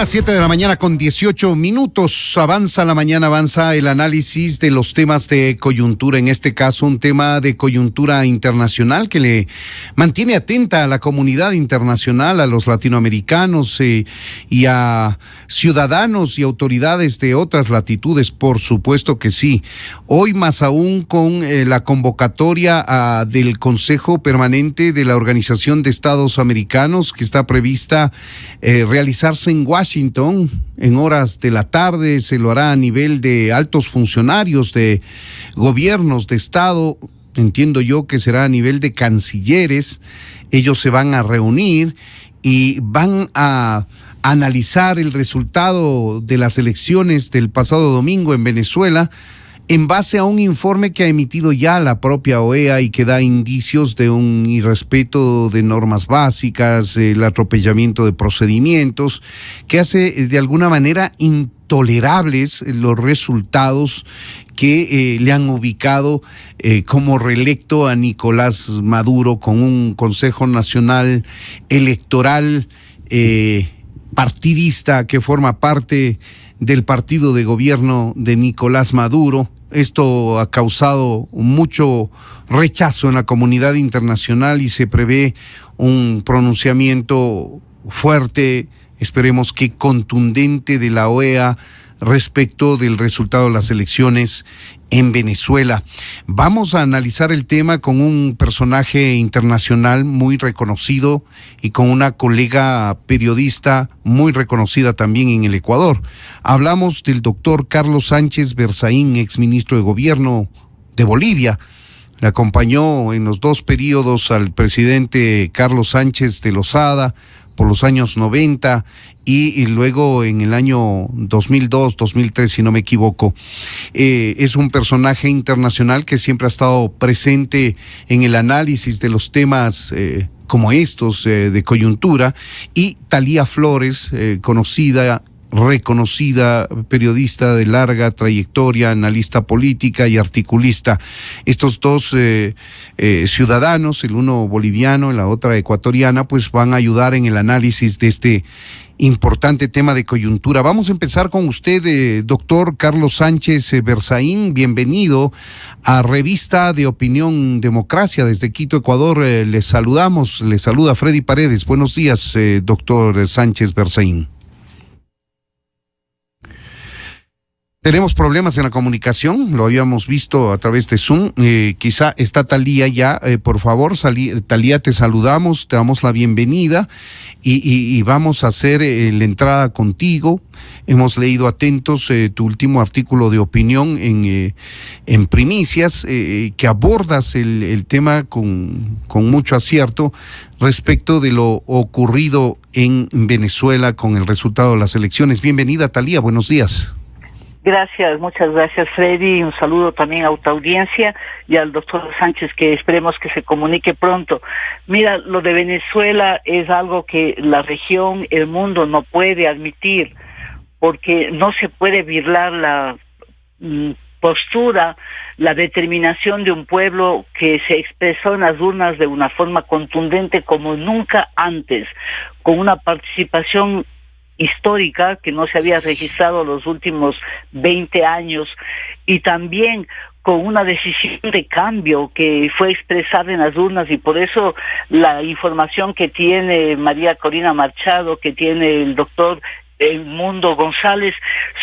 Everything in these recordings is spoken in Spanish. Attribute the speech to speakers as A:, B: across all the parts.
A: las 7 de la mañana con 18 minutos. Avanza la mañana, avanza el análisis de los temas de coyuntura. En este caso, un tema de coyuntura internacional que le mantiene atenta a la comunidad internacional, a los latinoamericanos y a ciudadanos y autoridades de otras latitudes, por supuesto que sí. Hoy más aún con la convocatoria del Consejo Permanente de la Organización de Estados Americanos, que está prevista realizarse en Washington en horas de la tarde. Se lo hará a nivel de altos funcionarios de gobiernos de Estado. Entiendo yo que será a nivel de cancilleres. Ellos se van a reunir y van a analizar el resultado de las elecciones del pasado domingo en Venezuela, en base a un informe que ha emitido ya la propia OEA y que da indicios de un irrespeto de normas básicas, el atropellamiento de procedimientos, que hace de alguna manera intolerables los resultados que le han ubicado como reelecto a Nicolás Maduro con un Consejo Nacional Electoral partidista que forma parte del partido de gobierno de Nicolás Maduro. Esto ha causado mucho rechazo en la comunidad internacional y se prevé un pronunciamiento fuerte, esperemos que contundente, de la OEA respecto del resultado de las elecciones en Venezuela. Vamos a analizar el tema con un personaje internacional muy reconocido y con una colega periodista muy reconocida también en el Ecuador. Hablamos del doctor Carlos Sánchez Berzaín, exministro de Gobierno de Bolivia. Le acompañó en los dos periodos al presidente Carlos Sánchez de Lozada por los años 90 y luego en el año 2002, 2003, si no me equivoco. Es un personaje internacional que siempre ha estado presente en el análisis de los temas como estos de coyuntura. Y Thalía Flores, reconocida periodista de larga trayectoria, analista política y articulista. Estos dos ciudadanos, el uno boliviano y la otra ecuatoriana, pues van a ayudar en el análisis de este importante tema de coyuntura. Vamos a empezar con usted, doctor Carlos Sánchez Berzaín. Bienvenido a Revista de Opinión Democracia. Desde Quito, Ecuador, les saludamos. Les saluda Freddy Paredes. Buenos días, doctor Sánchez Berzaín. Tenemos problemas en la comunicación, lo habíamos visto a través de Zoom. Quizá está Thalía ya. Por favor, Thalía, te saludamos, te damos la bienvenida y vamos a hacer la entrada contigo. Hemos leído atentos tu último artículo de opinión en Primicias, que abordas el tema con mucho acierto respecto de lo ocurrido en Venezuela con el resultado de las elecciones. Bienvenida, Thalía, buenos días.
B: Gracias, muchas gracias, Freddy. Un saludo también a tu audiencia y al doctor Sánchez, que esperemos que se comunique pronto. Mira, lo de Venezuela es algo que la región, el mundo no puede admitir, porque no se puede burlar la postura, la determinación de un pueblo que se expresó en las urnas de una forma contundente como nunca antes, con una participación histórica que no se había registrado los últimos 20 años, y también con una decisión de cambio que fue expresada en las urnas. Y por eso la información que tiene María Corina Machado, que tiene el doctor Mundo González,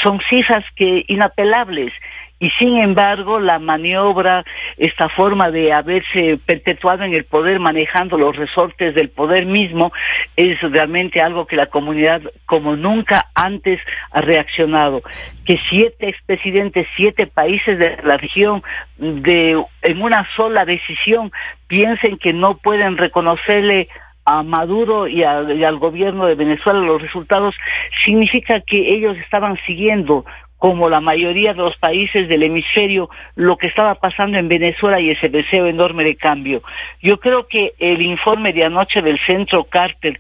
B: son cifras que inapelables. Y sin embargo, la maniobra, esta forma de haberse perpetuado en el poder, manejando los resortes del poder mismo, es realmente algo que la comunidad como nunca antes ha reaccionado. Que 7 expresidentes, 7 países de la región, en una sola decisión, piensen que no pueden reconocerle a Maduro y al gobierno de Venezuela los resultados, significa que ellos estaban siguiendo, como la mayoría de los países del hemisferio, lo que estaba pasando en Venezuela y ese deseo enorme de cambio. Yo creo que el informe de anoche del Centro Carter,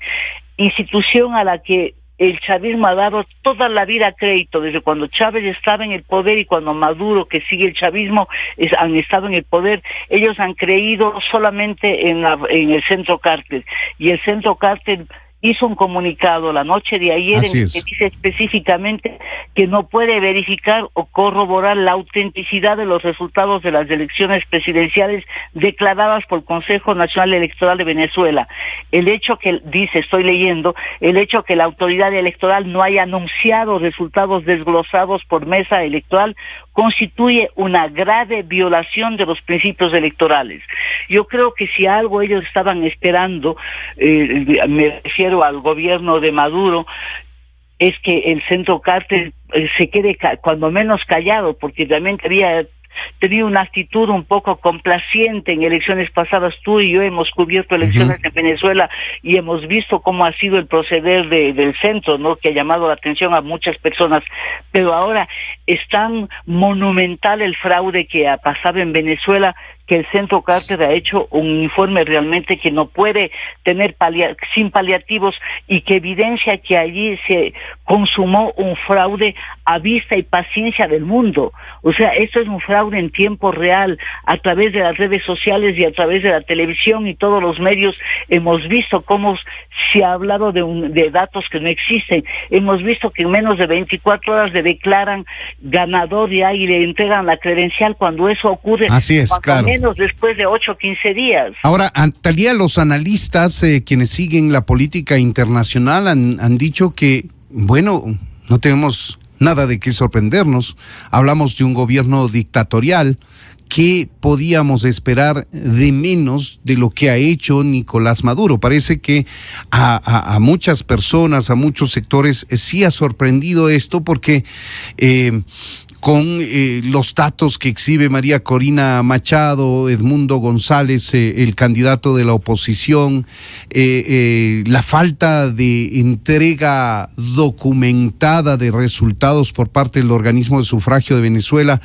B: institución a la que el chavismo ha dado toda la vida crédito, desde cuando Chávez estaba en el poder y cuando Maduro, que sigue el chavismo, han estado en el poder, ellos han creído solamente en el Centro Carter. Y el Centro Carter hizo un comunicado la noche de ayer en el que dice específicamente que no puede verificar o corroborar la autenticidad de los resultados de las elecciones presidenciales declaradas por el Consejo Nacional Electoral de Venezuela. El hecho que, dice, estoy leyendo, el hecho que la autoridad electoral no haya anunciado resultados desglosados por mesa electoral constituye una grave violación de los principios electorales. Yo creo que si algo ellos estaban esperando, me refiero al gobierno de Maduro, es que el Centro Carter se quede cuando menos callado, porque realmente había tenido una actitud un poco complaciente en elecciones pasadas. Tú y yo hemos cubierto elecciones en Venezuela y hemos visto cómo ha sido el proceder del centro, ¿no?, que ha llamado la atención a muchas personas, pero ahora es tan monumental el fraude que ha pasado en Venezuela que el Centro Carter ha hecho un informe realmente que no puede tener sin paliativos, y que evidencia que allí se consumó un fraude a vista y paciencia del mundo. O sea, esto es un fraude en tiempo real, a través de las redes sociales y a través de la televisión y todos los medios. Hemos visto cómo se ha hablado de datos que no existen. Hemos visto que en menos de 24 horas le declaran ganador y le entregan la credencial, cuando eso ocurre.
A: Así es, claro.
B: Menos después de 8 o 15 días.
A: Ahora, Talía, los analistas, quienes siguen la política internacional, han dicho que, bueno, no tenemos nada de qué sorprendernos. Hablamos de un gobierno dictatorial. ¿Qué podíamos esperar de menos de lo que ha hecho Nicolás Maduro? Parece que a muchas personas, a muchos sectores, sí ha sorprendido esto, porque con los datos que exhibe María Corina Machado, Edmundo González, el candidato de la oposición, la falta de entrega documentada de resultados por parte del organismo de sufragio de Venezuela,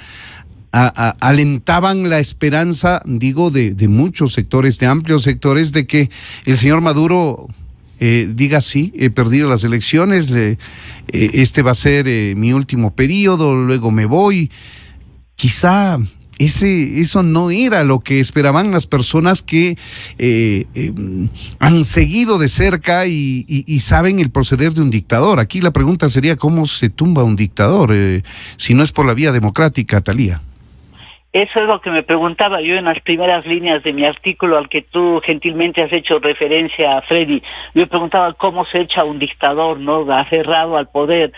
A: alentaban la esperanza, digo, de muchos sectores, de amplios sectores, de que el señor Maduro diga: sí, he perdido las elecciones, este va a ser mi último periodo, luego me voy. Quizá eso no era lo que esperaban las personas que han seguido de cerca y saben el proceder de un dictador. Aquí la pregunta sería: ¿cómo se tumba un dictador si no es por la vía democrática, Talía?
B: Eso es lo que me preguntaba yo en las primeras líneas de mi artículo, al que tú gentilmente has hecho referencia, Freddy. Yo preguntaba cómo se echa un dictador, ¿no?, aferrado al poder.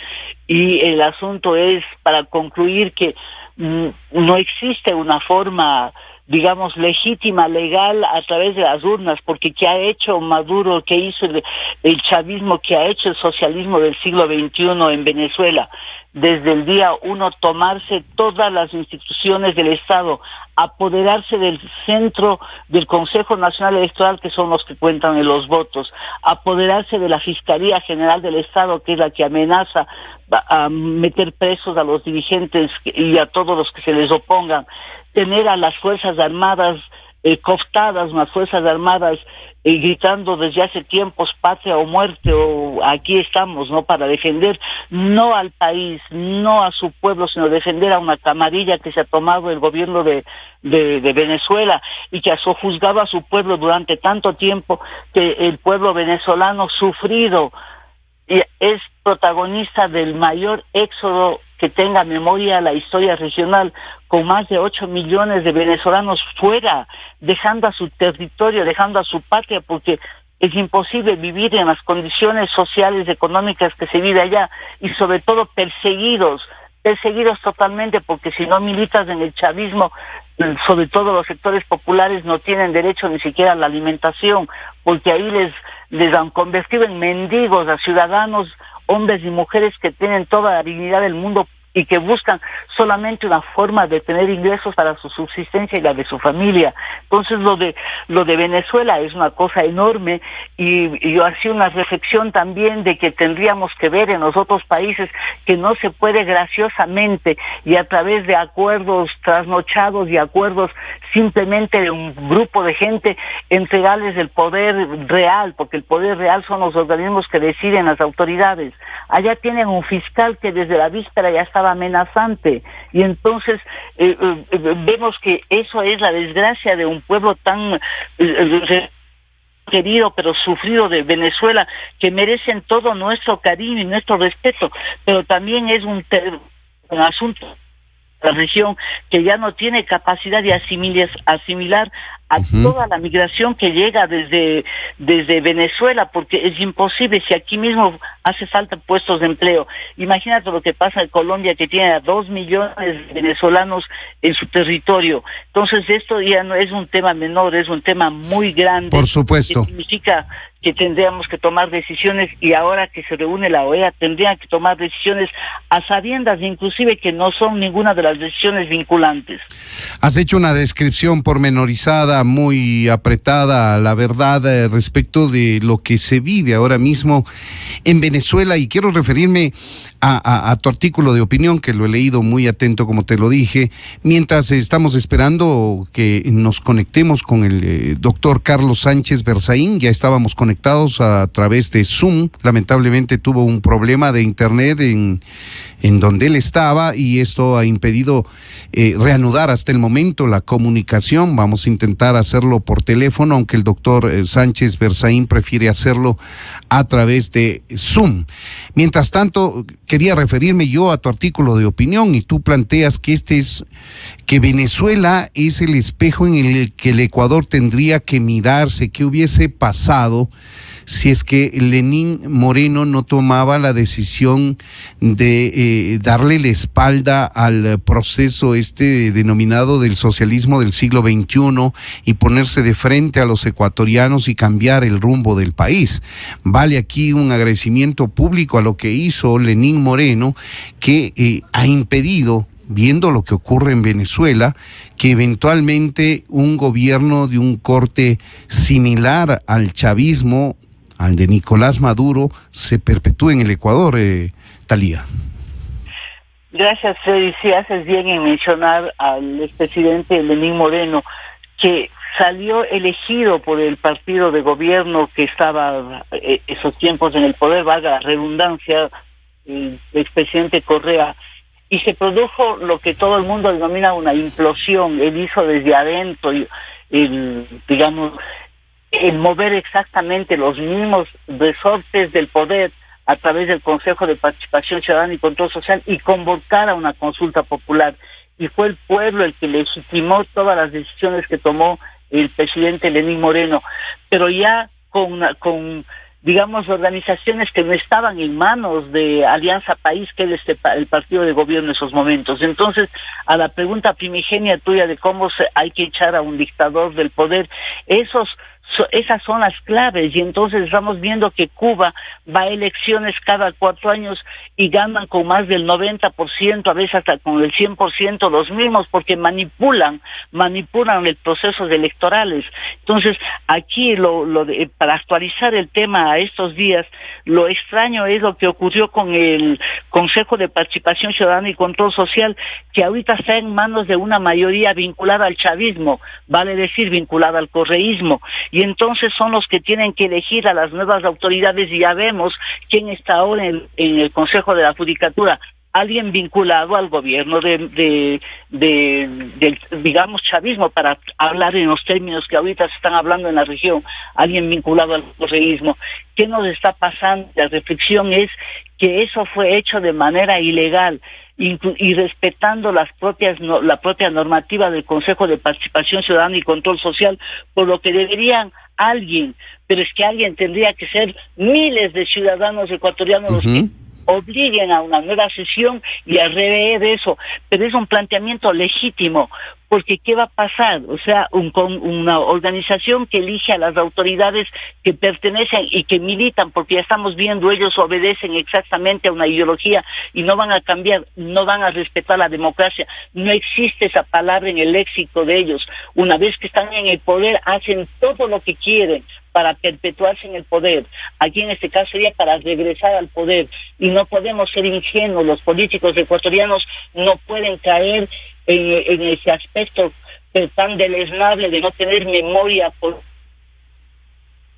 B: Y el asunto es, para concluir, que no existe una forma, digamos, legítima, legal, a través de las urnas, porque ¿qué ha hecho Maduro? ¿Qué hizo el chavismo? ¿Qué ha hecho el socialismo del siglo XXI en Venezuela? Desde el día 1, tomarse todas las instituciones del Estado, apoderarse del centro del Consejo Nacional Electoral, que son los que cuentan en los votos, apoderarse de la Fiscalía General del Estado, que es la que amenaza a meter presos a los dirigentes y a todos los que se les opongan, tener a las Fuerzas Armadas cooptadas, unas Fuerzas Armadas gritando desde hace tiempos patria o muerte, o aquí estamos, ¿no?, para defender no al país, no a su pueblo, sino defender a una camarilla que se ha tomado el gobierno de Venezuela, y que ha sojuzgado a su pueblo durante tanto tiempo, que el pueblo venezolano sufrido y es protagonista del mayor éxodo que tenga memoria la historia regional, con más de 8 millones de venezolanos fuera, dejando a su territorio, dejando a su patria, porque es imposible vivir en las condiciones sociales, económicas que se vive allá, y sobre todo perseguidos totalmente, porque si no militas en el chavismo, sobre todo los sectores populares, no tienen derecho ni siquiera a la alimentación, porque ahí les han convertido en mendigos a ciudadanos, hombres y mujeres que tienen toda la dignidad del mundo y que buscan solamente una forma de tener ingresos para su subsistencia y la de su familia. Entonces lo de Venezuela es una cosa enorme, y yo hacía una reflexión también de que tendríamos que ver en los otros países que no se puede graciosamente y a través de acuerdos trasnochados y acuerdos simplemente de un grupo de gente entregarles el poder real, porque el poder real son los organismos que deciden, las autoridades. Allá tienen un fiscal que desde la víspera ya estaba amenazante, y entonces vemos que eso es la desgracia de un pueblo tan querido pero sufrido de Venezuela, que merecen todo nuestro cariño y nuestro respeto, pero también es un asunto de la región que ya no tiene capacidad de asimilar a toda la migración que llega desde Venezuela, porque es imposible. Si aquí mismo hace falta puestos de empleo, imagínate lo que pasa en Colombia, que tiene a 2 millones de venezolanos en su territorio. Entonces esto ya no es un tema menor, es un tema muy grande.
A: Por supuesto.
B: Que significa que tendríamos que tomar decisiones, y ahora que se reúne la OEA tendrían que tomar decisiones a sabiendas, inclusive que no son ninguna de las decisiones vinculantes.
A: Has hecho una descripción pormenorizada, muy apretada, la verdad, respecto de lo que se vive ahora mismo en Venezuela, y quiero referirme a tu artículo de opinión, que lo he leído muy atento, como te lo dije, mientras estamos esperando que nos conectemos con el doctor Carlos Sánchez Berzaín. Ya estábamos conectados a través de Zoom. Lamentablemente tuvo un problema de internet en donde él estaba, y esto ha impedido reanudar hasta el momento la comunicación. Vamos a intentar hacerlo por teléfono, aunque el doctor Sánchez Berzaín prefiere hacerlo a través de Zoom. Mientras tanto, quería referirme yo a tu artículo de opinión, y tú planteas que que Venezuela es el espejo en el que el Ecuador tendría que mirarse. ¿Qué hubiese pasado si es que Lenín Moreno no tomaba la decisión de darle la espalda al proceso denominado del socialismo del siglo XXI y ponerse de frente a los ecuatorianos y cambiar el rumbo del país? Vale aquí un agradecimiento público a lo que hizo Lenín Moreno, que ha impedido, viendo lo que ocurre en Venezuela, que eventualmente un gobierno de un corte similar al chavismo, al de Nicolás Maduro, se perpetúe en el Ecuador, Thalía.
B: Gracias, Freddy. Sí, haces bien en mencionar al expresidente Lenín Moreno, que salió elegido por el partido de gobierno que estaba esos tiempos en el poder, valga la redundancia, el expresidente Correa, y se produjo lo que todo el mundo denomina una implosión. Él hizo desde adentro, el mover exactamente los mismos resortes del poder a través del Consejo de Participación Ciudadana y Control Social, y convocar a una consulta popular. Y fue el pueblo el que legitimó todas las decisiones que tomó el presidente Lenín Moreno, pero ya con organizaciones que no estaban en manos de Alianza País, que es el partido de gobierno en esos momentos. Entonces, a la pregunta primigenia tuya de cómo hay que echar a un dictador del poder, esas son las claves. Y entonces estamos viendo que Cuba va a elecciones cada 4 años y ganan con más del 90%, a veces hasta con el 100% los mismos, porque manipulan los procesos electorales. Entonces, aquí para actualizar el tema a estos días, lo extraño es lo que ocurrió con el Consejo de Participación Ciudadana y Control Social, que ahorita está en manos de una mayoría vinculada al chavismo, vale decir, vinculada al correísmo. Y entonces son los que tienen que elegir a las nuevas autoridades, y ya vemos quién está ahora en el Consejo de la Judicatura. Alguien vinculado al gobierno del chavismo, para hablar en los términos que ahorita se están hablando en la región, alguien vinculado al correísmo. ¿Qué nos está pasando? La reflexión es que eso fue hecho de manera ilegal, y respetando la propia normativa del Consejo de Participación Ciudadana y Control Social, por lo que deberían pero es que alguien tendría que ser miles de ciudadanos ecuatorianos los que obliguen a una nueva sesión y a rever eso. Pero es un planteamiento legítimo, porque ¿qué va a pasar? O sea, una organización que elige a las autoridades que pertenecen y que militan, porque ya estamos viendo, ellos obedecen exactamente a una ideología y no van a cambiar, no van a respetar la democracia. No existe esa palabra en el léxico de ellos. Una vez que están en el poder, hacen todo lo que quieren para perpetuarse en el poder. Aquí en este caso sería para regresar al poder, y no podemos ser ingenuos. Los políticos ecuatorianos no pueden caer en ese aspecto tan deleznable de no tener memoria por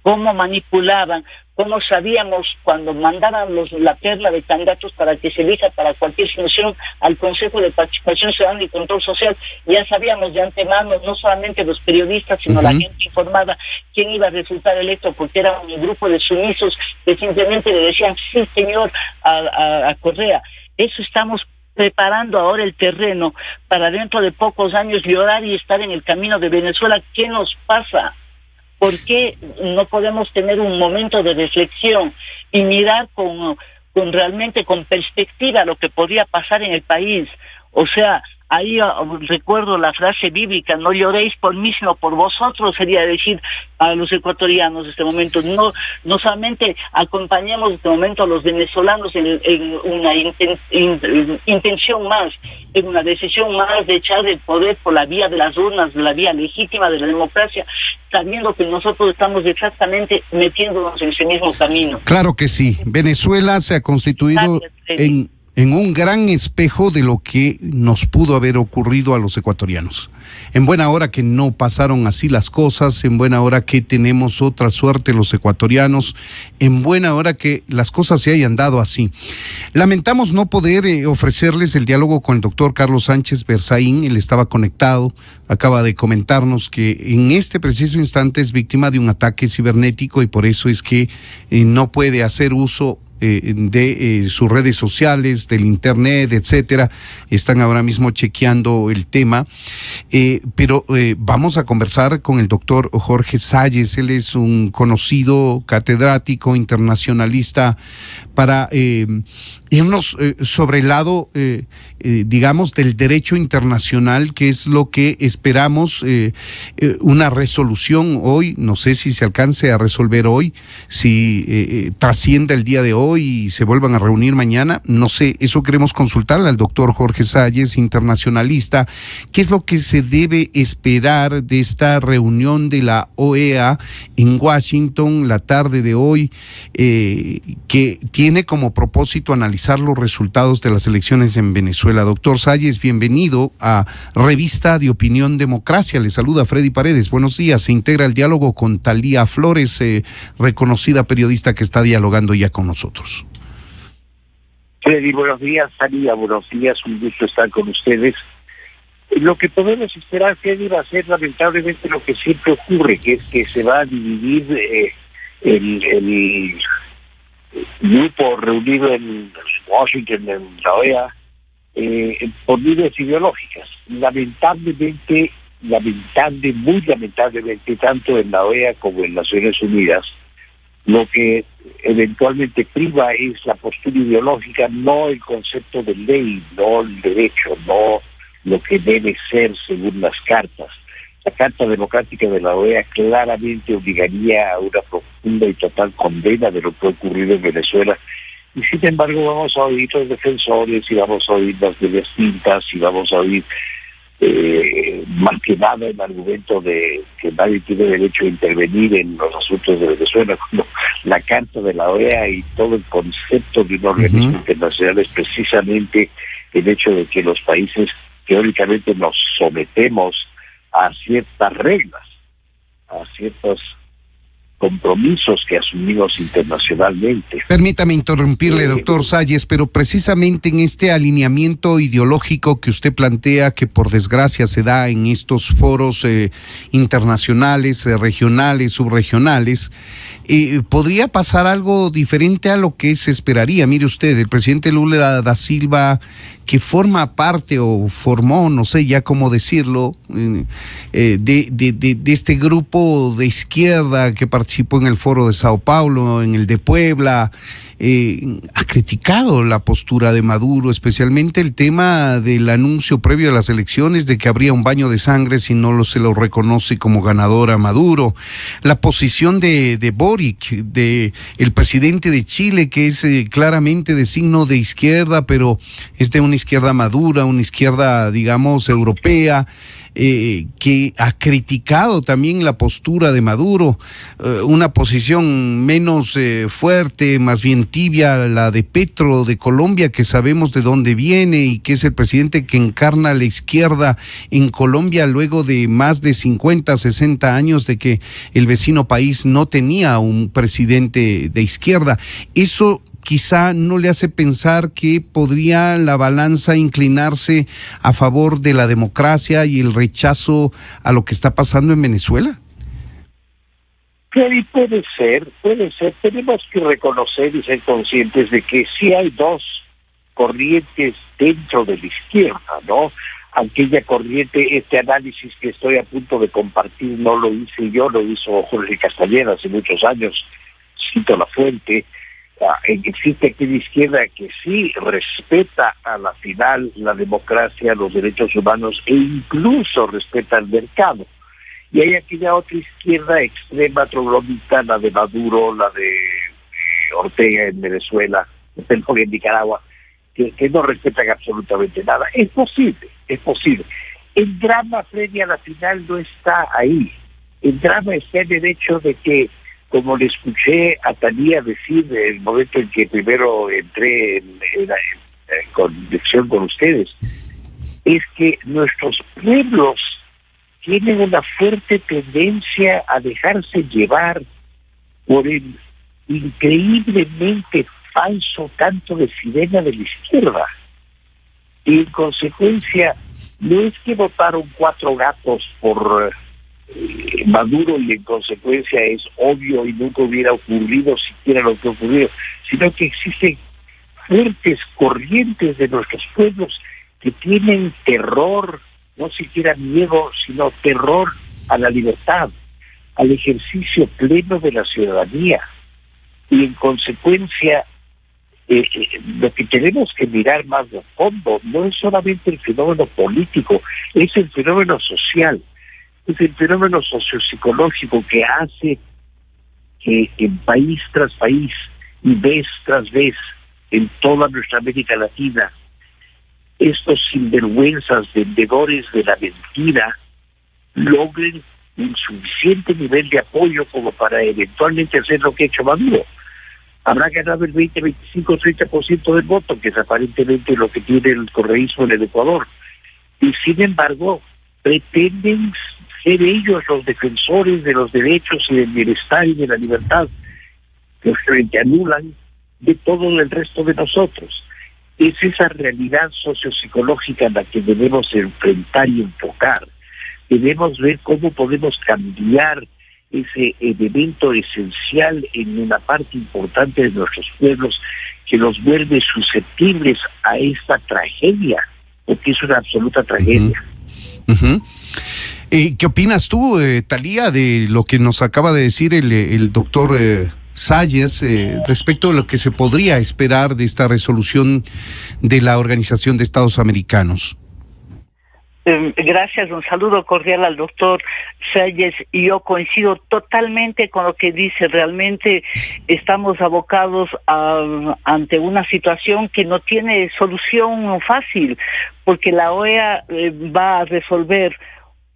B: cómo manipulaban, ¿Cómo sabíamos cuando mandaban la perla de candidatos para que se elija para cualquier función al Consejo de Participación Ciudadana y Control Social? Ya sabíamos de antemano, no solamente los periodistas, sino la gente informada, quién iba a resultar electo, porque era un grupo de sumisos que simplemente le decían sí, señor, a Correa. Eso estamos preparando ahora el terreno para dentro de pocos años llorar y estar en el camino de Venezuela. ¿Qué nos pasa? ¿Por qué no podemos tener un momento de reflexión y mirar con realmente con perspectiva lo que podría pasar en el país? O sea, ahí recuerdo la frase bíblica: no lloréis por mí, sino por vosotros, sería decir a los ecuatorianos en este momento. No solamente acompañemos en este momento a los venezolanos en una intención más, en una decisión más de echar el poder por la vía de las urnas, de la vía legítima de la democracia, sabiendo que nosotros estamos exactamente metiéndonos en ese mismo camino.
A: Claro que sí. Venezuela se ha constituido en un gran espejo de lo que nos pudo haber ocurrido a los ecuatorianos. En buena hora que no pasaron así las cosas, en buena hora que tenemos otra suerte los ecuatorianos, en buena hora que las cosas se hayan dado así. Lamentamos no poder ofrecerles el diálogo con el doctor Carlos Sánchez Berzaín. Él estaba conectado, acaba de comentarnos que en este preciso instante es víctima de un ataque cibernético y por eso es que no puede hacer uso de sus redes sociales, del internet, etcétera. Están ahora mismo chequeando el tema, pero vamos a conversar con el doctor Jorge Salles. Él es un conocido catedrático internacionalista para irnos sobre el lado, digamos, del derecho internacional, que es lo que esperamos, una resolución hoy. No sé si se alcance a resolver hoy, si trascienda el día de hoy y se vuelvan a reunir mañana, no sé. Eso queremos consultarle al doctor Jorge Salles, internacionalista. ¿Qué es lo que se debe esperar de esta reunión de la OEA en Washington la tarde de hoy, que tiene como propósito analizar los resultados de las elecciones en Venezuela? Doctor Salles, bienvenido a Revista de Opinión Democracia. Le saluda Freddy Paredes. Buenos días. Se integra el diálogo con Talía Flores, reconocida periodista que está dialogando ya con nosotros.
C: Freddy, buenos días. Talía, buenos días. Un gusto estar con ustedes. Lo que podemos esperar, Freddy, va a ser lamentablemente lo que siempre ocurre, que es que se va a dividir el grupo reunido en Washington, en la OEA, por líneas ideológicas. Lamentablemente, muy lamentablemente, tanto en la OEA como en Naciones Unidas, lo que eventualmente priva es la postura ideológica, no el concepto de ley, no el derecho, no lo que debe ser según las cartas. La Carta Democrática de la OEA claramente obligaría a una profunda y total condena de lo que ha ocurrido en Venezuela. Y sin embargo vamos a oír los defensores, y vamos a oír las medias tintas, y vamos a oír más que nada el argumento de que nadie tiene derecho a intervenir en los asuntos de Venezuela, cuando la Carta de la OEA y todo el concepto de un organismo internacional es precisamente el hecho de que los países teóricamente nos sometemos a ciertas reglas, a ciertos compromisos que asumimos internacionalmente.
A: Permítame interrumpirle, doctor Salles, pero precisamente en este alineamiento ideológico que usted plantea, que por desgracia se da en estos foros internacionales, regionales, subregionales, ¿podría pasar algo diferente a lo que se esperaría? Mire usted, el presidente Lula da Silva, que forma parte o formó, no sé ya cómo decirlo, de este grupo de izquierda que participó en el foro de Sao Paulo, en el de Puebla, ha criticado la postura de Maduro, especialmente el tema del anuncio previo a las elecciones de que habría un baño de sangre si no se lo reconoce como ganador a Maduro. La posición de Boric, de el presidente de Chile, que es claramente de signo de izquierda, pero es de una izquierda madura, una izquierda, digamos, europea, que ha criticado también la postura de Maduro, una posición menos fuerte, más bien con tibia la de Petro de Colombia, que sabemos de dónde viene y que es el presidente que encarna la izquierda en Colombia luego de más de 50, 60 años de que el vecino país no tenía un presidente de izquierda. Eso quizá no le hace pensar que podría la balanza inclinarse a favor de la democracia y el rechazo a lo que está pasando en Venezuela.
C: Sí, puede ser. Tenemos que reconocer y ser conscientes de que sí hay dos corrientes dentro de la izquierda, ¿no? Aquella corriente, este análisis que estoy a punto de compartir, no lo hice yo, lo hizo Jorge Castañeda hace muchos años, cito la fuente. Existe aquella izquierda que sí respeta a la final la democracia, los derechos humanos e incluso respeta el mercado. Y hay aquella otra izquierda extrema, troglodita, la de Maduro, la de Ortega en Venezuela, en Nicaragua, que no respetan absolutamente nada. Es posible. El drama previo a la final no está ahí. El drama está en el hecho de que, como le escuché a Talía decir en el momento en que primero entré en conexión con ustedes, es que nuestros pueblos tienen una fuerte tendencia a dejarse llevar por el increíblemente falso canto de sirena de la izquierda. Y en consecuencia, no es que votaron 4 gatos por Maduro y en consecuencia es obvio y nunca hubiera ocurrido siquiera lo que ocurrió, sino que existen fuertes corrientes de nuestros pueblos que tienen terror, no siquiera miedo, sino terror a la libertad, al ejercicio pleno de la ciudadanía. Y en consecuencia, lo que tenemos que mirar más de fondo no es solamente el fenómeno político, es el fenómeno social. Es el fenómeno sociopsicológico que hace que en país tras país y vez tras vez en toda nuestra América Latina estos sinvergüenzas vendedores de la mentira logren un suficiente nivel de apoyo como para eventualmente hacer lo que ha hecho Maduro. Habrá ganado el 20, 25, 30% del voto, que es aparentemente lo que tiene el correísmo en el Ecuador. Y sin embargo, pretenden ser ellos los defensores de los derechos y del bienestar y de la libertad, que anulan de todo el resto de nosotros. Es esa realidad sociopsicológica en la que debemos enfrentar y enfocar. Debemos ver cómo podemos cambiar ese elemento esencial en una parte importante de nuestros pueblos que los vuelve susceptibles a esta tragedia, porque es una absoluta tragedia.
A: ¿Qué opinas tú, Talía, de lo que nos acaba de decir el doctor Salles respecto de lo que se podría esperar de esta resolución de la Organización de Estados Americanos?
B: Gracias, un saludo cordial al doctor Salles, y yo coincido totalmente con lo que dice. Realmente estamos abocados ante una situación que no tiene solución fácil, porque la OEA va a resolver,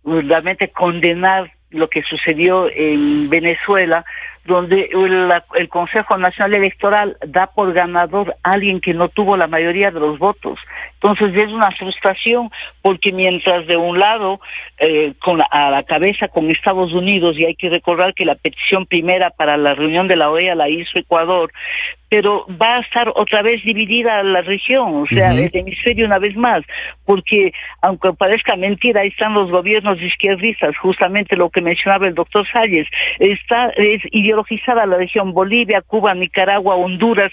B: realmente condenar lo que sucedió en Venezuela, donde el Consejo Nacional Electoral da por ganador a alguien que no tuvo la mayoría de los votos. Entonces es una frustración, porque mientras de un lado a la cabeza con Estados Unidos, y hay que recordar que la petición primera para la reunión de la OEA la hizo Ecuador, pero va a estar otra vez dividida la región, o sea, el hemisferio una vez más, porque aunque parezca mentira, ahí están los gobiernos izquierdistas, justamente lo que mencionaba el doctor Salles, es ideologizada la región. Bolivia, Cuba, Nicaragua, Honduras,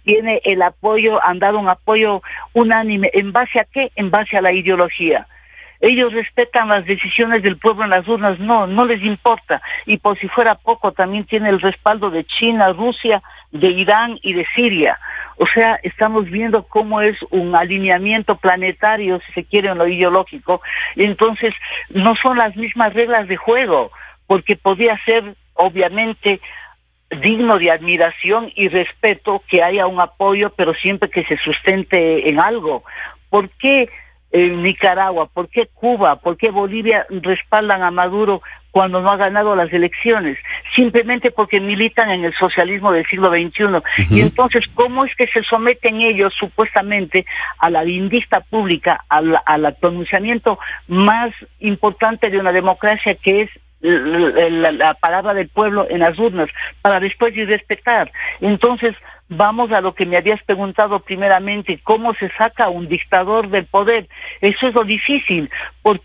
B: tiene el apoyo, han dado un apoyo unánime. ¿En base a qué? En base a la ideología. Ellos respetan las decisiones del pueblo en las urnas, no les importa. Y por si fuera poco, también tiene el respaldo de China, Rusia, de Irán y de Siria. O sea, estamos viendo cómo es un alineamiento planetario, si se quiere, en lo ideológico. Y entonces no son las mismas reglas de juego, porque podría ser, obviamente, digno de admiración y respeto que haya un apoyo, pero siempre que se sustente en algo. ¿Por qué Nicaragua, por qué Cuba, por qué Bolivia respaldan a Maduro cuando no ha ganado las elecciones? Simplemente porque militan en el socialismo del siglo XXI. Y entonces, ¿cómo es que se someten ellos supuestamente a la vindicta pública, al pronunciamiento más importante de una democracia, que es la palabra del pueblo en las urnas, para después irrespetar? Entonces, vamos a lo que me habías preguntado primeramente: ¿cómo se saca a un dictador del poder? Eso es lo difícil,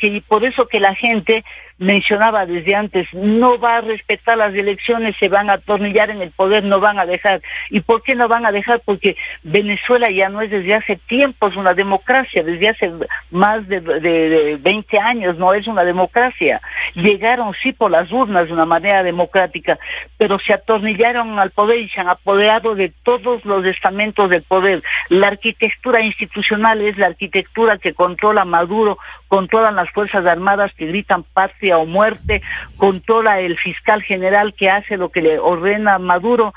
B: y por eso que la gente mencionaba desde antes, no va a respetar las elecciones, se van a atornillar en el poder, no van a dejar. ¿Y por qué no van a dejar? Porque Venezuela ya no es desde hace tiempos una democracia, desde hace más de 20 años no es una democracia. Llegaron sí por las urnas de una manera democrática, pero se atornillaron al poder y se han apoderado de todos los estamentos del poder. La arquitectura institucional es la arquitectura que controla Maduro, controlan las Fuerzas Armadas que gritan patria o muerte, controla el fiscal general que hace lo que le ordena Maduro.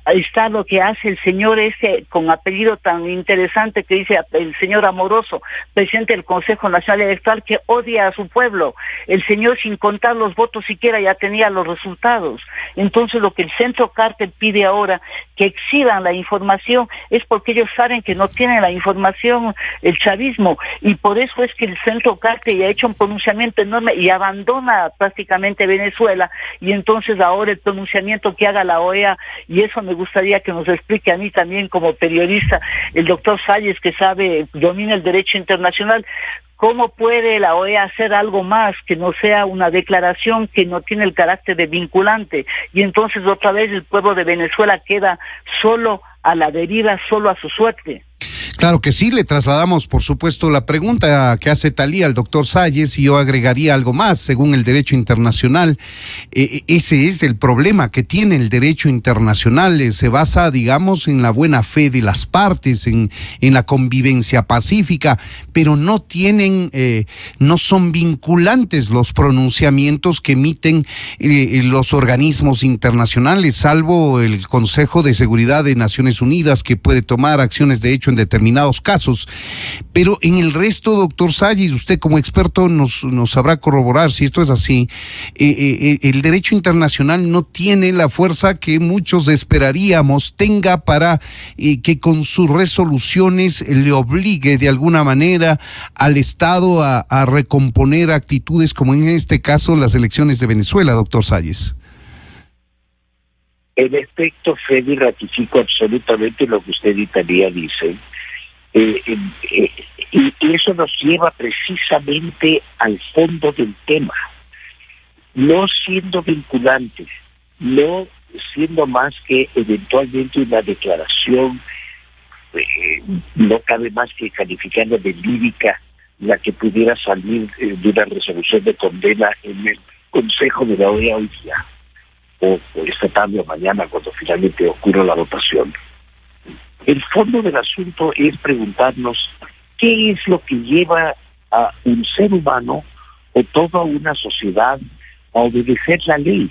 B: Está lo que hace el señor ese con apellido tan interesante que dice el señor Amoroso, presidente del Consejo Nacional Electoral, que odia a su pueblo. El señor, sin contar los votos siquiera, ya tenía los resultados. Entonces, lo que el Centro Carter pide ahora, que exhiban la información, es porque ellos saben que no tienen la información el chavismo, y por eso es que el Centro Carter ya ha hecho un pronunciamiento enorme y abandona prácticamente Venezuela. Y entonces ahora el pronunciamiento que haga la OEA, y eso me gustaría que nos explique a mí también como periodista, el doctor Salles, que domina el derecho internacional, ¿cómo puede la OEA hacer algo más que no sea una declaración que no tiene el carácter de vinculante? Y entonces otra vez el pueblo de Venezuela queda solo a la deriva, solo a su suerte.
A: Claro que sí, le trasladamos, por supuesto, la pregunta que hace Talía al doctor Salles, y yo agregaría algo más. Según el derecho internacional, ese es el problema que tiene el derecho internacional. Se basa, digamos, en la buena fe de las partes, en la convivencia pacífica, pero no son vinculantes los pronunciamientos que emiten los organismos internacionales, salvo el Consejo de Seguridad de Naciones Unidas, que puede tomar acciones de hecho en determinados casos. Pero en el resto, doctor Salles, usted como experto nos sabrá corroborar si esto es así. El derecho internacional no tiene la fuerza que muchos esperaríamos tenga para que con sus resoluciones le obligue de alguna manera al Estado a recomponer actitudes como en este caso las elecciones de Venezuela, doctor Salles.
C: En efecto, Freddy, ratifico absolutamente lo que usted y Talía dicen. Y eso nos lleva precisamente al fondo del tema. No siendo vinculantes, no siendo más que eventualmente una declaración, no cabe más que calificarla de lírica la que pudiera salir de una resolución de condena en el Consejo de la OEA hoy día, o esta tarde o mañana, cuando finalmente ocurra la votación. El fondo del asunto es preguntarnos qué es lo que lleva a un ser humano o toda una sociedad a obedecer la ley.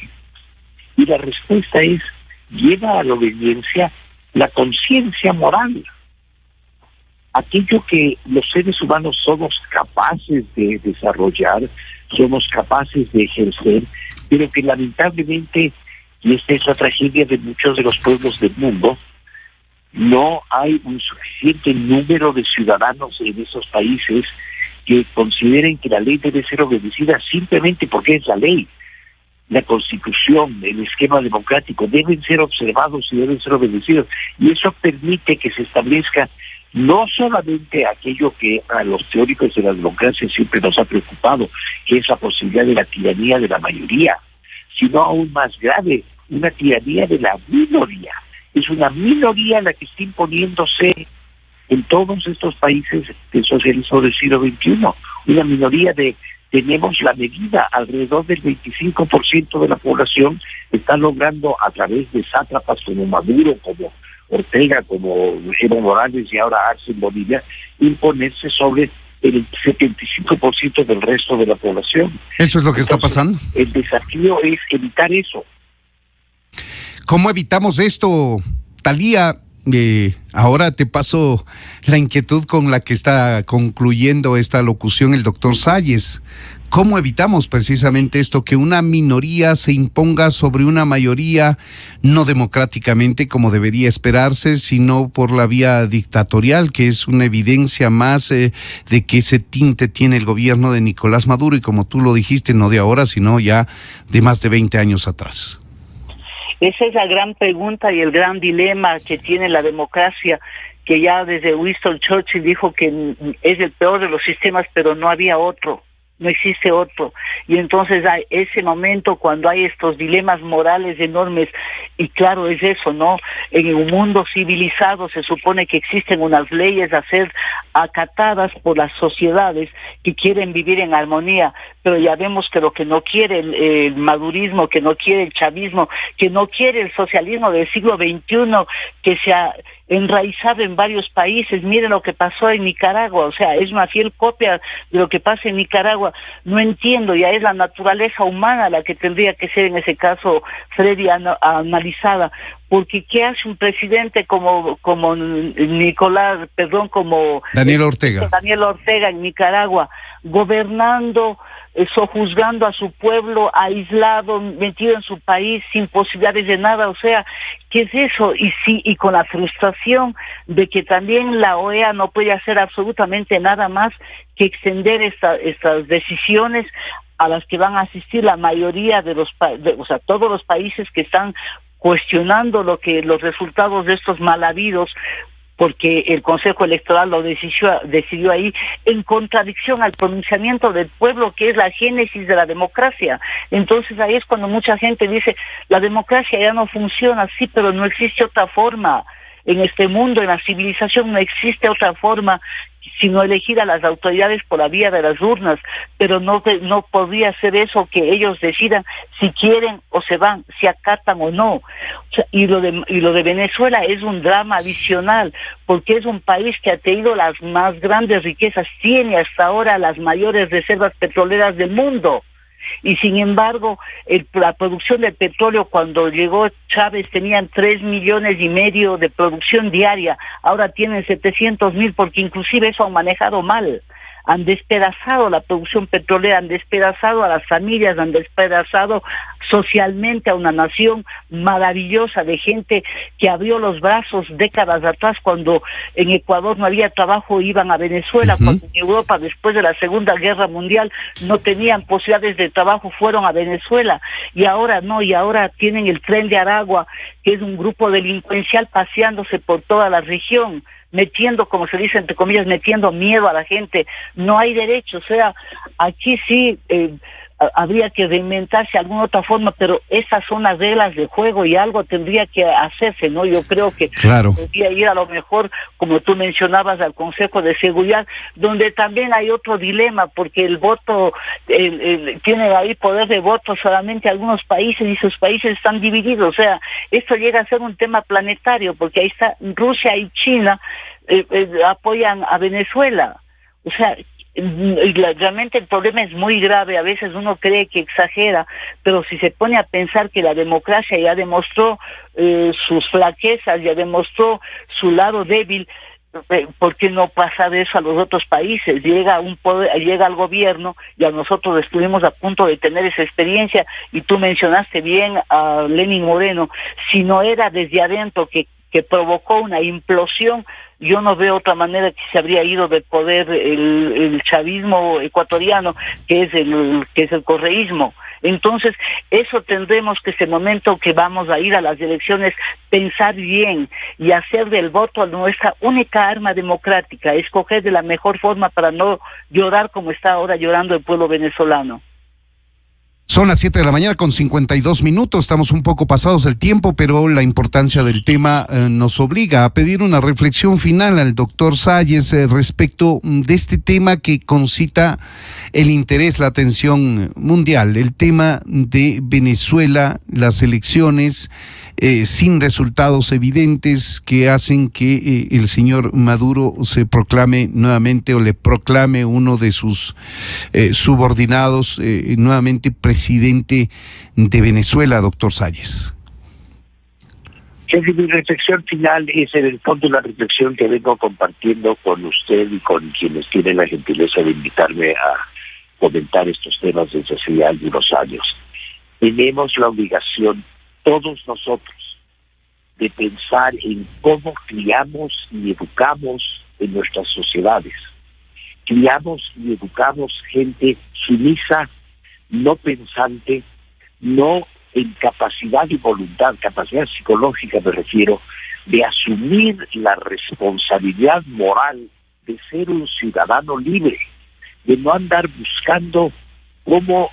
C: Y la respuesta es: lleva a la obediencia la conciencia moral. Aquello que los seres humanos somos capaces de desarrollar, somos capaces de ejercer, pero que lamentablemente, y esta es la tragedia de muchos de los pueblos del mundo, no hay un suficiente número de ciudadanos en esos países que consideren que la ley debe ser obedecida simplemente porque es la ley. La Constitución, el esquema democrático deben ser observados y deben ser obedecidos. Y eso permite que se establezca no solamente aquello que a los teóricos de la democracia siempre nos ha preocupado, que es la posibilidad de la tiranía de la mayoría, sino aún más grave, una tiranía de la minoría. Es una minoría la que está imponiéndose en todos estos países del socialismo del siglo XXI. Una minoría tenemos la medida, alrededor del 25% de la población está logrando, a través de sátrapas como Maduro, como Ortega, como Evo Morales y ahora Arce en Bolivia, imponerse sobre el 75% del resto de la población.
A: Eso es lo que está pasando.
C: El desafío es evitar eso.
A: ¿Cómo evitamos esto, Talía? Ahora te paso la inquietud con la que está concluyendo esta locución el doctor Salles. ¿Cómo evitamos precisamente esto, que una minoría se imponga sobre una mayoría, no democráticamente como debería esperarse, sino por la vía dictatorial, que es una evidencia más de que ese tinte tiene el gobierno de Nicolás Maduro, y como tú lo dijiste, no de ahora, sino ya de más de 20 años atrás?
B: Esa es la gran pregunta y el gran dilema que tiene la democracia, que ya desde Winston Churchill dijo que es el peor de los sistemas, pero no había otro. No existe otro. Y entonces hay ese momento cuando hay estos dilemas morales enormes, y claro, es eso, ¿no? En un mundo civilizado se supone que existen unas leyes a ser acatadas por las sociedades que quieren vivir en armonía, pero ya vemos que lo que no quiere el madurismo, que no quiere el chavismo, que no quiere el socialismo del siglo XXI, que se ha enraizado en varios países. Miren lo que pasó en Nicaragua, o sea, es una fiel copia de lo que pasa en Nicaragua. No entiendo, ya es la naturaleza humana la que tendría que ser en ese caso, Freddy, analizada, porque ¿qué hace un presidente como
A: Daniel Ortega?
B: Daniel Ortega en Nicaragua, gobernando, sojuzgando a su pueblo, aislado, metido en su país, sin posibilidades de nada? O sea, ¿qué es eso? Y con la frustración de que también la OEA no puede hacer absolutamente nada más que extender estas decisiones a las que van a asistir la mayoría de todos los países que están cuestionando los resultados de estos mal habidos, porque el Consejo Electoral lo decidió ahí, en contradicción al pronunciamiento del pueblo, que es la génesis de la democracia. Entonces ahí es cuando mucha gente dice, la democracia ya no funciona. Sí, pero no existe otra forma. En este mundo, en la civilización, no existe otra forma sino elegir a las autoridades por la vía de las urnas, pero no podría ser eso, que ellos decidan si quieren o se van, si acatan o no. O sea, y lo de Venezuela es un drama adicional, porque es un país que ha tenido las más grandes riquezas, tiene hasta ahora las mayores reservas petroleras del mundo. Y sin embargo, la producción del petróleo, cuando llegó Chávez, tenían 3,5 millones de producción diaria, ahora tienen 700,000, porque inclusive eso han manejado mal. Han despedazado la producción petrolera, han despedazado a las familias, han despedazado socialmente a una nación maravillosa de gente que abrió los brazos décadas atrás. Cuando en Ecuador no había trabajo, iban a Venezuela. Cuando en Europa, después de la Segunda Guerra Mundial, no tenían posibilidades de trabajo, fueron a Venezuela. Y ahora no, y ahora tienen el Tren de Aragua, que es un grupo delincuencial paseándose por toda la región, metiendo, como se dice entre comillas, metiendo miedo a la gente. No hay derecho. O sea, aquí sí habría que reinventarse alguna otra forma, pero esas son las reglas de juego y algo tendría que hacerse, ¿no? Yo creo que podría ir a lo mejor, como tú mencionabas, al Consejo de Seguridad, donde también hay otro dilema, porque el voto, tiene ahí poder de voto solamente algunos países, y sus países están divididos. O sea, esto llega a ser un tema planetario, porque ahí está Rusia y China, apoyan a Venezuela. O sea, realmente el problema es muy grave. A veces uno cree que exagera, pero si se pone a pensar que la democracia ya demostró sus flaquezas, ya demostró su lado débil, ¿por qué no pasa de eso a los otros países? Llega al gobierno, y a nosotros estuvimos a punto de tener esa experiencia, y tú mencionaste bien a Lenín Moreno. Si no era desde adentro que provocó una implosión, yo no veo otra manera que se habría ido del poder el chavismo ecuatoriano, que es el correísmo. Entonces, eso tendremos que, ese momento que vamos a ir a las elecciones, pensar bien y hacer del voto nuestra única arma democrática, escoger de la mejor forma para no llorar como está ahora llorando el pueblo venezolano.
A: Son las 7 de la mañana con 52 minutos, estamos un poco pasados del tiempo, pero la importancia del tema nos obliga a pedir una reflexión final al doctor Salles respecto de este tema que concita el interés, la atención mundial, el tema de Venezuela, las elecciones sin resultados evidentes que hacen que el señor Maduro se proclame nuevamente, o le proclame uno de sus subordinados nuevamente presidente de Venezuela, doctor Salles.
C: Mi reflexión final es en el fondo la reflexión que vengo compartiendo con usted y con quienes tienen la gentileza de invitarme a comentar estos temas desde hace ya algunos años. Tenemos la obligación, todos nosotros, de pensar en cómo criamos y educamos en nuestras sociedades. Criamos y educamos gente sumisa, no pensante, no en capacidad y voluntad, capacidad psicológica me refiero, de asumir la responsabilidad moral de ser un ciudadano libre, de no andar buscando cómo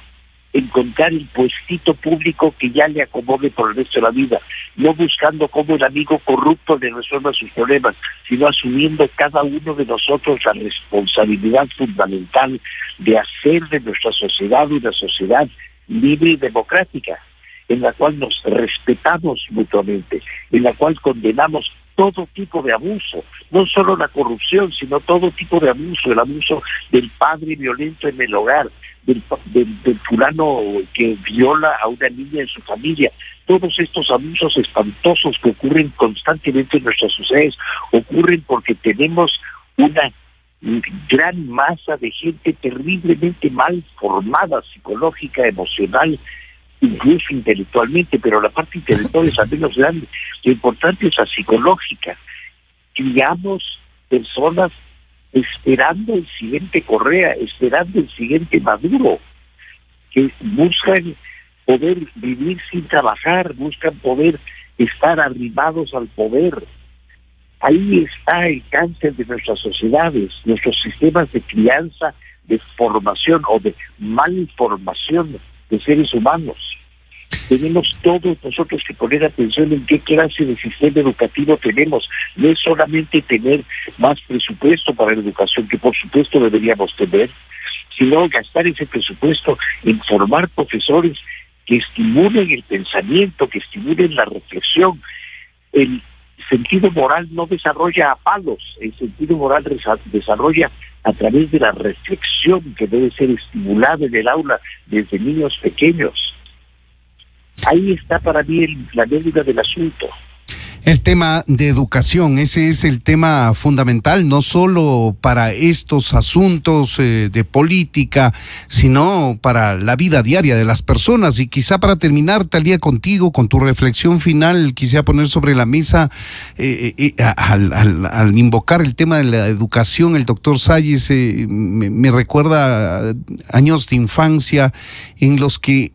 C: encontrar el puestito público que ya le acomode por el resto de la vida, no buscando cómo el amigo corrupto le resuelva sus problemas, sino asumiendo cada uno de nosotros la responsabilidad fundamental de hacer de nuestra sociedad una sociedad libre y democrática, en la cual nos respetamos mutuamente, en la cual condenamos todo tipo de abuso, no solo la corrupción, sino todo tipo de abuso, el abuso del padre violento en el hogar, del fulano que viola a una niña en su familia. Todos estos abusos espantosos que ocurren constantemente en nuestras sociedades ocurren porque tenemos una gran masa de gente terriblemente mal formada, psicológica, emocional, incluso intelectualmente, pero la parte intelectual es al menos grande. Lo importante es la psicológica. Criamos personas esperando el siguiente Correa, esperando el siguiente Maduro, que buscan poder vivir sin trabajar, buscan poder estar arribados al poder. Ahí está el cáncer de nuestras sociedades, nuestros sistemas de crianza, de formación o de malformación de seres humanos. Tenemos todos nosotros que poner atención en qué clase de sistema educativo tenemos. No es solamente tener más presupuesto para la educación, que por supuesto deberíamos tener, sino gastar ese presupuesto en formar profesores que estimulen el pensamiento, que estimulen la reflexión. El sentido moral no desarrolla a palos, el sentido moral desarrolla a través de la reflexión que debe ser estimulada en el aula desde niños pequeños. Ahí está para mí la médula del asunto.
A: El tema de educación, ese es el tema fundamental, no solo para estos asuntos de política, sino para la vida diaria de las personas. Y quizá para terminar, Thalía, contigo, con tu reflexión final, quisiera poner sobre la mesa, al invocar el tema de la educación, el doctor Salles me recuerda años de infancia en los que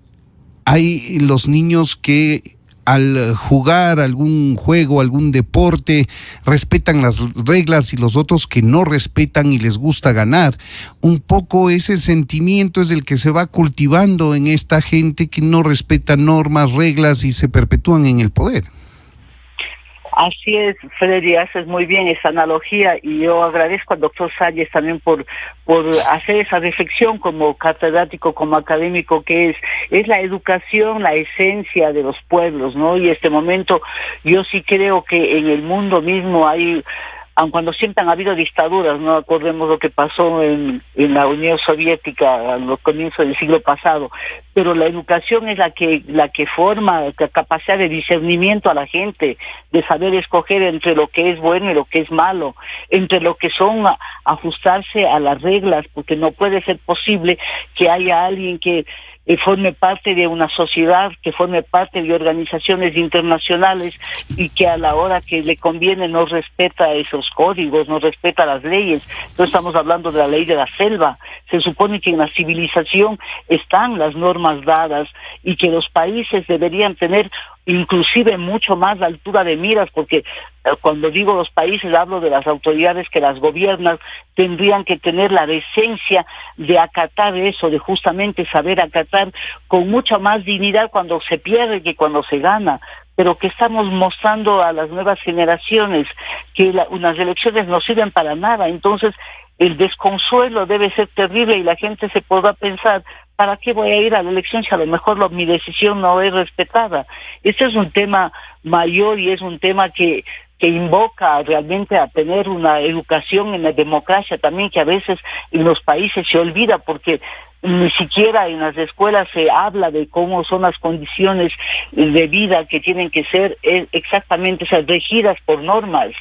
A: hay los niños que al jugar algún juego, algún deporte, respetan las reglas y los otros que no respetan y les gusta ganar. Un poco ese sentimiento es el que se va cultivando en esta gente que no respeta normas, reglas y se perpetúan en el poder.
B: Así es, Freddy, haces muy bien esa analogía y yo agradezco al doctor Salles también por hacer esa reflexión como catedrático, como académico que es la educación, la esencia de los pueblos, ¿no? Y este momento yo sí creo que en el mundo mismo hay, aun cuando siempre han habido dictaduras, no acordemos lo que pasó en la Unión Soviética a los comienzos del siglo pasado, pero la educación es la que forma la capacidad de discernimiento a la gente, de saber escoger entre lo que es bueno y lo que es malo, entre lo que son ajustarse a las reglas, porque no puede ser posible que haya alguien que forme parte de una sociedad, que forme parte de organizaciones internacionales y que a la hora que le conviene no respeta esos códigos, no respeta las leyes. No estamos hablando de la ley de la selva. Se supone que en la civilización están las normas dadas y que los países deberían tener inclusive mucho más la altura de miras, porque cuando digo los países hablo de las autoridades que las gobiernan, tendrían que tener la decencia de acatar eso, de justamente saber acatar con mucha más dignidad cuando se pierde que cuando se gana, pero que estamos mostrando a las nuevas generaciones que unas elecciones no sirven para nada. Entonces el desconsuelo debe ser terrible y la gente se podrá pensar, ¿para qué voy a ir a la elección si a lo mejor mi decisión no es respetada? Este es un tema mayor y es un tema que que invoca realmente a tener una educación en la democracia también, que a veces en los países se olvida, porque ni siquiera en las escuelas se habla de cómo son las condiciones de vida que tienen que ser exactamente, o sea, regidas por normas.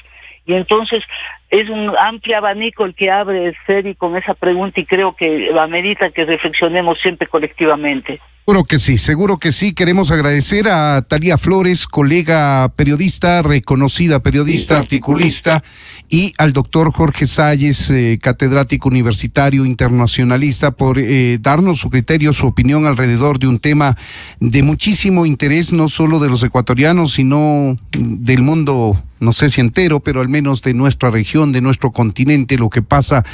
B: Y entonces es un amplio abanico el que abre Freddy con esa pregunta, y creo que amerita que reflexionemos siempre colectivamente.
A: Seguro que sí. Queremos agradecer a Talía Flores, colega periodista, reconocida periodista, articulista, y al doctor Jorge Salles, catedrático universitario internacionalista, por darnos su criterio, su opinión alrededor de un tema de muchísimo interés, no solo de los ecuatorianos, sino del mundo, no sé si entero, pero al menos de nuestra región, de nuestro continente, lo que pasa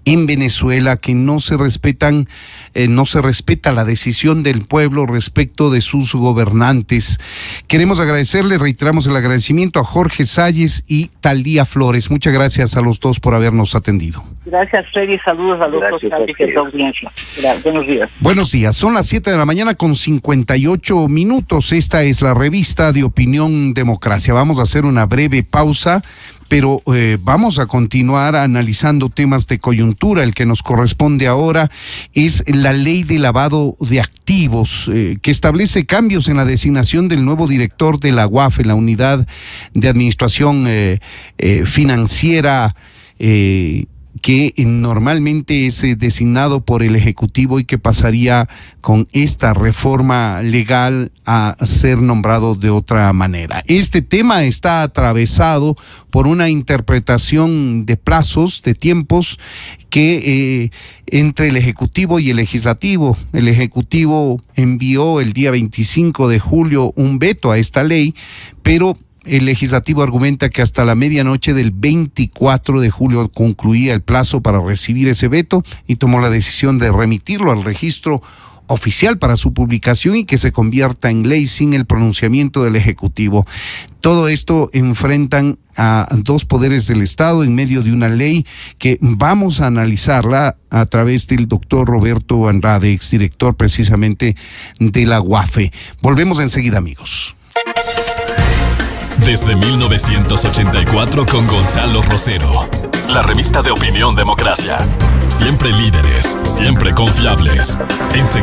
A: en Venezuela, que no se respeta la decisión del pueblo respecto de sus gobernantes. Queremos agradecerle, reiteramos el agradecimiento a Jorge Salles y Talía Flores. Muchas gracias a los dos por habernos atendido.
B: Gracias, Freddy. Saludos a los dos y a tu audiencia. Buenos días.
A: Buenos días. Son las 7:58 a.m. Esta es la revista de Opinión Democracia. Vamos a hacer una breve pausa, pero vamos a continuar analizando temas de coyuntura. El que nos corresponde ahora es la ley de lavado de activos, que establece cambios en la designación del nuevo director de la UAF, la Unidad de Administración Financiera, que normalmente es designado por el Ejecutivo y que pasaría con esta reforma legal a ser nombrado de otra manera. Este tema está atravesado por una interpretación de plazos, de tiempos, que entre el Ejecutivo y el Legislativo. El Ejecutivo envió el día 25 de julio un veto a esta ley, pero el Legislativo argumenta que hasta la medianoche del 24 de julio concluía el plazo para recibir ese veto y tomó la decisión de remitirlo al registro oficial para su publicación y que se convierta en ley sin el pronunciamiento del Ejecutivo. Todo esto enfrentan a dos poderes del Estado en medio de una ley que vamos a analizarla a través del doctor Roberto Andrade, exdirector precisamente de la UAFE. Volvemos enseguida, amigos.
D: Desde 1984 con Gonzalo Rosero. La revista de Opinión Democracia. Siempre líderes, siempre confiables. Enseguida.